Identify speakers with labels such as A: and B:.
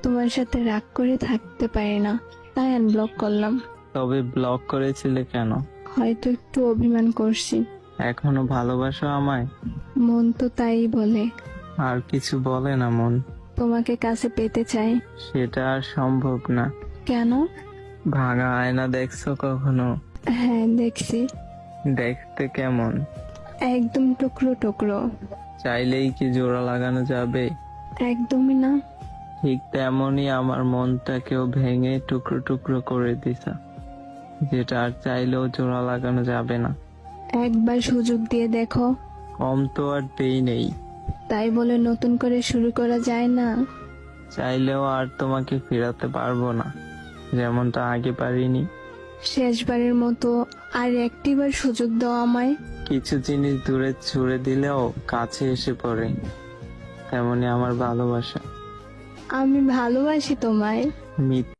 A: তোমার সাথে রাগ করে থাকতে পারি না, তাই আনব্লক করলাম।
B: তবে ব্লক করেছিলে কেন?
A: হয়তো একটু অভিমান করছি।
B: এখনো ভালোবাসো আমায়?
A: মন তো তাই বলে।
B: আর কিছু বলে না মন?
A: তোমাকে কাছে পেতে চাই।
B: সেটা আর সম্ভব না।
A: কেন?
B: ভাঙা আয়না দেখছো কখনো?
A: হ্যাঁ দেখছি।
B: দেখতে কেমন?
A: একদম টুকরো টুকরো।
B: চাইলেই কি জোড়া লাগানো যাবে?
A: একদমই না।
B: ঠিক তেমনই আমার মনটাকেও ভেঙে টুকরো টুকরো করে দিছা, যেটা আর চাইলেও জোড়া লাগানো যাবে না।
A: একবার সুযোগ দিয়ে দেখো।
B: কম তো আর দেই নেই।
A: তাই বলে নতুন করে শুরু করা যায় না।
B: চাইলেও আর তোমাকে ফেরাতে পারবো না, যেমনটা আগে পারিনি।
A: শেষবারের মতো আর একটিবার সুযোগ দাও আমায়।
B: কিছু জিনিস দূরে ছুড়ে দিলেও কাছে এসে পড়ে, তেমনি আমার ভালোবাসা।
A: আমি ভালোবাসি তোমায়।
B: মিথ্যে